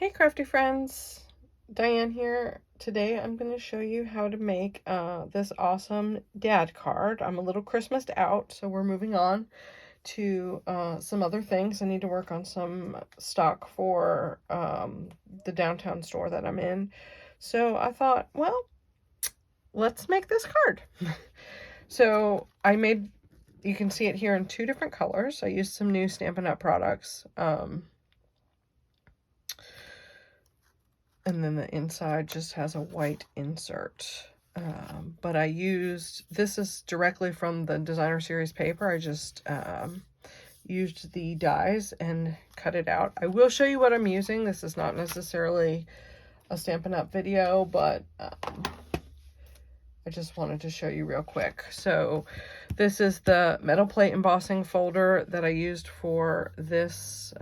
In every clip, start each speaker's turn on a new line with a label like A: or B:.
A: Hey crafty friends, Diane here. Today I'm going to show you how to make this awesome dad card. I'm a little Christmased out, so we're moving on to some other things. I need to work on some stock for the downtown store that I'm in. So I thought, well, let's make this card. So I made, you can see it here in two different colors. I used some new Stampin' Up products. And then the inside just has a white insert. But I used, this is directly from the designer series paper. I just used the dies and cut it out. I will show you what I'm using. This is not necessarily a Stampin' Up video, but I just wanted to show you real quick. So this is the metal plate embossing folder that I used for this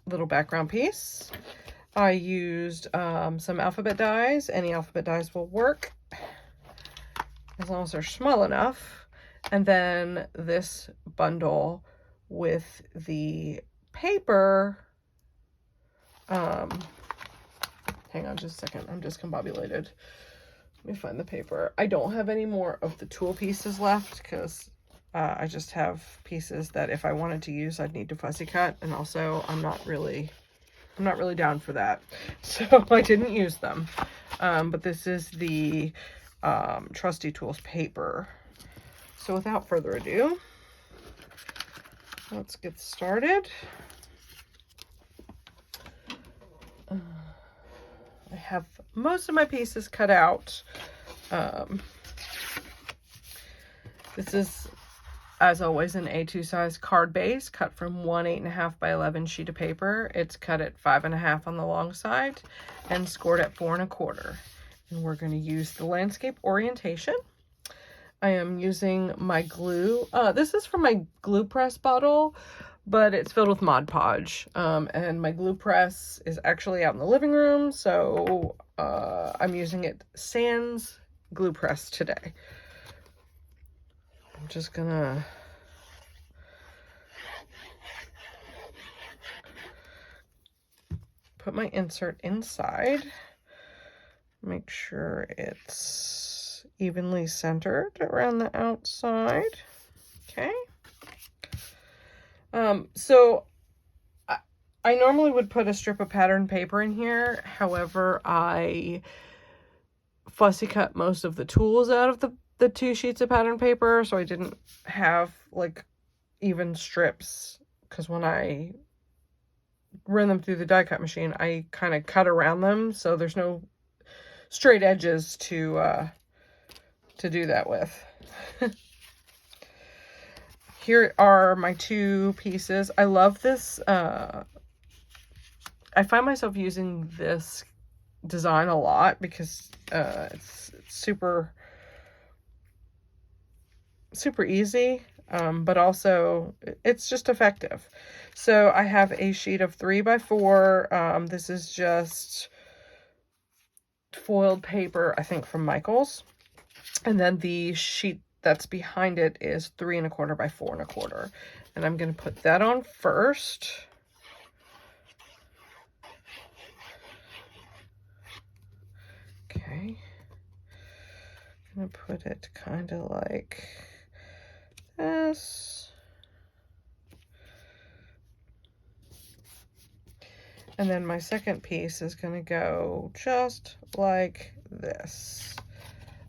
A: little background piece. I used some alphabet dies. Any alphabet dies will work as long as they're small enough. And then this bundle with the paper. Hang on just a second. I'm discombobulated. Let me find the paper. I don't have any more of the tool pieces left because I just have pieces that if I wanted to use, I'd need to fussy cut. And also I'm not really down for that, so I didn't use them. But this is the Trusty Tools paper. So without further ado, let's get started. I have most of my pieces cut out. This is, as always, an A2 size card base cut from one 8.5 by 11 sheet of paper. It's cut at 5.5 on the long side and scored at 4 1/4. And we're going to use the landscape orientation. I am using my glue. This is from my glue press bottle, but it's filled with Mod Podge. And my glue press is actually out in the living room, so I'm using it sans glue press today. I'm just gonna put my insert inside, make sure it's evenly centered around the outside. Okay. So I normally would put a strip of pattern paper in here. However, I fussy cut most of the tools out of the 2 sheets of pattern paper, so I didn't have like even strips, because when I run them through the die cut machine, I kind of cut around them, so there's no straight edges to do that with. Here are my 2 pieces. I love this. I find myself using this design a lot because it's super easy, but also it's just effective. So I have a sheet of 3 by 4. This is just foiled paper, I think from Michael's. And then the sheet that's behind it is 3 1/4 by 4 1/4. And I'm going to put that on first. Okay. I'm going to put it kind of like this. And then my second piece is going to go just like this.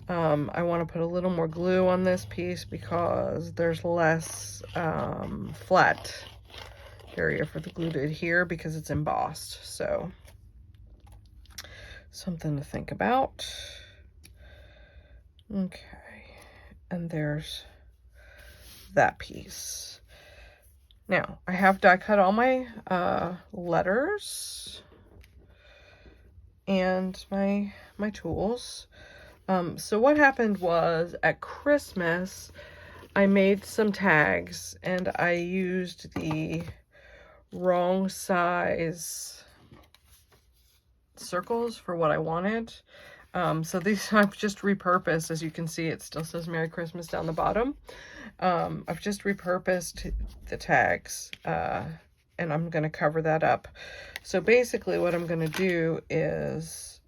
A: I want to put a little more glue on this piece because there's less flat area for the glue to adhere because it's embossed. So something to think about. Okay, and there's that piece. Now, I have die cut all my letters and my tools. So what happened was at Christmas, I made some tags and I used the wrong size circles for what I wanted. So these I've just repurposed. As you can see, it still says Merry Christmas down the bottom. I've just repurposed the tags and I'm going to cover that up. So basically what I'm going to do is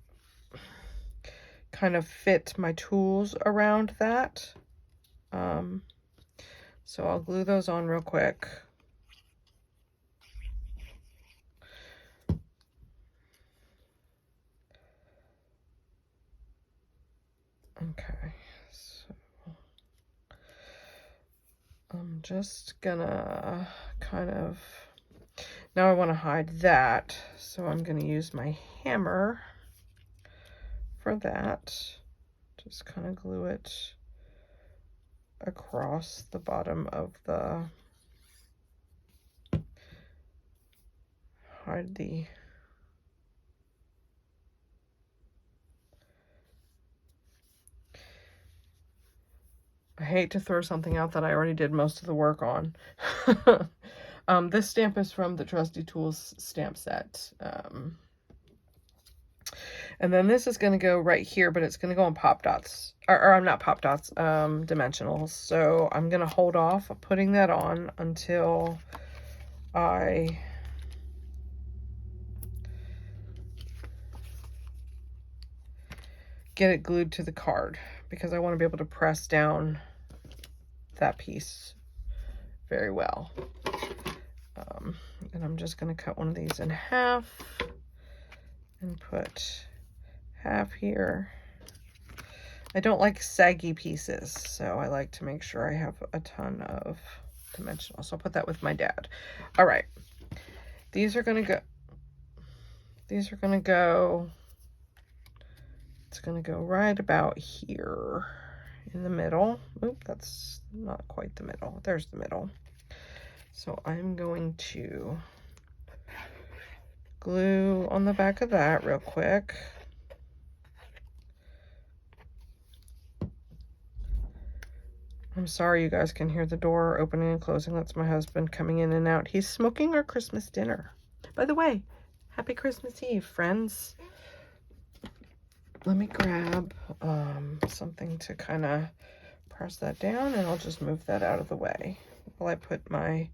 A: kind of fit my tools around that. So I'll glue those on real quick. Okay, so I'm just gonna kind of, now I want to hide that, so I'm going to use my hammer for that. Just kind of glue it across the bottom of the, hide the, I hate to throw something out that I already did most of the work on. This stamp is from the Trusty Tools stamp set. And then this is going to go right here, but it's going to go on pop dots. Or not pop dots, dimensionals. So I'm going to hold off putting that on until I get it glued to the card, because I want to be able to press down that piece very well. And I'm just going to cut one of these in half and put half here. I don't like saggy pieces, so I like to make sure I have a ton of dimensional. So I'll put that with my dad. All right, these are going to go, it's going to go right about here in the middle. Oop, that's not quite the middle. There's the middle. So I'm going to glue on the back of that real quick. I'm sorry you guys can hear the door opening and closing. That's my husband coming in and out. He's smoking our Christmas dinner. By the way, happy Christmas Eve, friends. Let me grab something to kind of press that down, and I'll just move that out of the way while I put my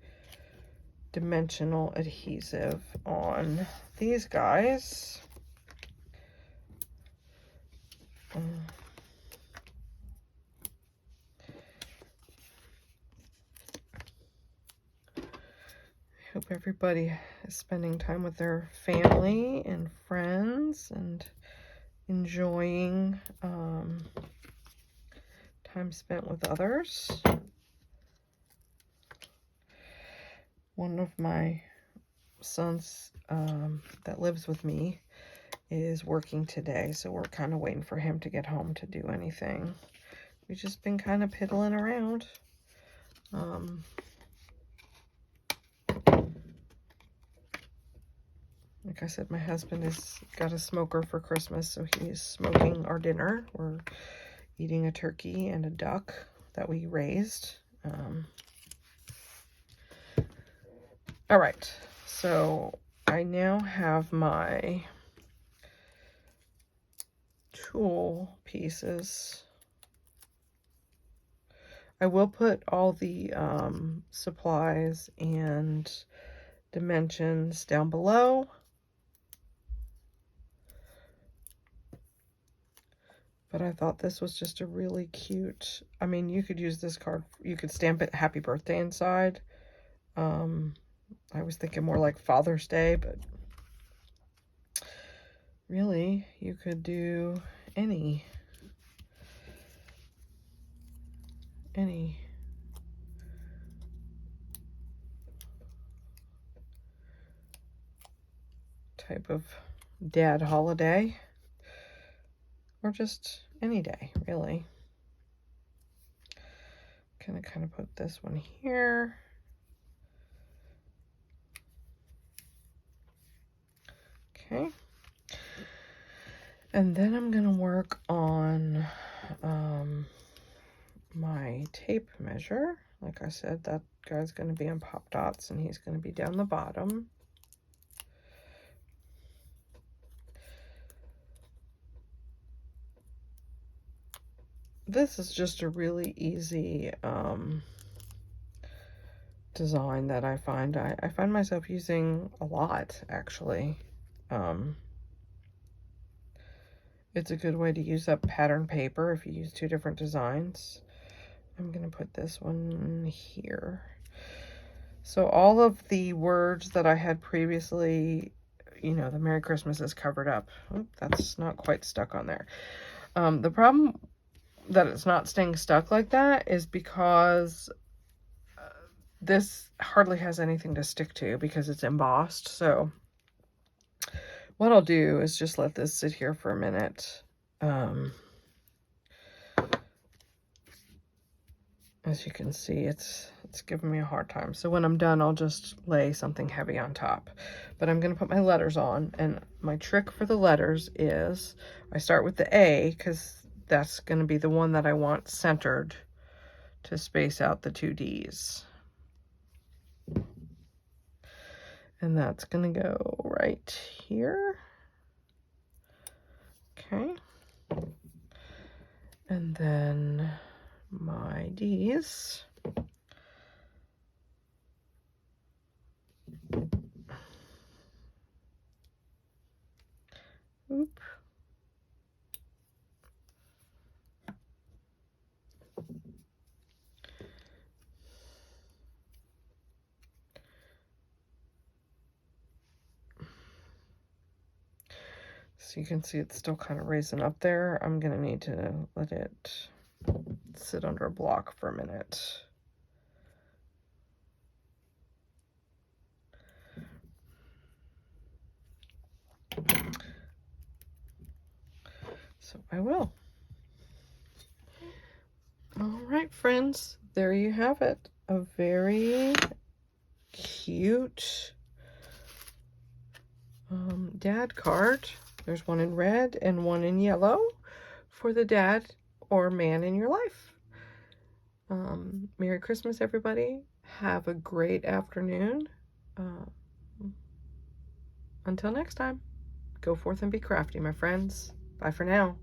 A: dimensional adhesive on these guys. I hope everybody is spending time with their family and friends and enjoying time spent with others. One of my sons that lives with me is working today, so we're kind of waiting for him to get home to do anything. We've just been kind of piddling around. Like I said, my husband has got a smoker for Christmas, so he's smoking our dinner. We're eating a turkey and a duck that we raised. All right, so I now have my tool pieces. I will put all the supplies and dimensions down below. But I thought this was just a really cute, I mean, you could use this card, you could stamp it happy birthday inside. I was thinking more like Father's Day, but really you could do any type of dad holiday, or just any day, really. Gonna kind of put this one here. Okay. And then I'm gonna work on my tape measure. Like I said, that guy's gonna be on pop dots and he's gonna be down the bottom. This is just a really easy design that I find myself using a lot, actually. It's a good way to use up pattern paper if you use two different designs. I'm going to put this one here. So all of the words that I had previously, you know, the Merry Christmas is covered up. Oh, that's not quite stuck on there. The problem that it's not staying stuck like that is because this hardly has anything to stick to because it's embossed. So what I'll do is just let this sit here for a minute. As you can see, it's giving me a hard time. So when I'm done, I'll just lay something heavy on top. But I'm going to put my letters on, and my trick for the letters is I start with the A because that's going to be the one that I want centered to space out the two D's. And that's going to go right here. Okay. And then my D's. Oop. So you can see it's still kind of raising up there. I'm going to need to let it sit under a block for a minute. So I will. All right, friends, there you have it. A very cute dad card. There's one in red and one in yellow for the dad or man in your life. Merry Christmas, everybody. Have a great afternoon. Until next time, go forth and be crafty, my friends. Bye for now.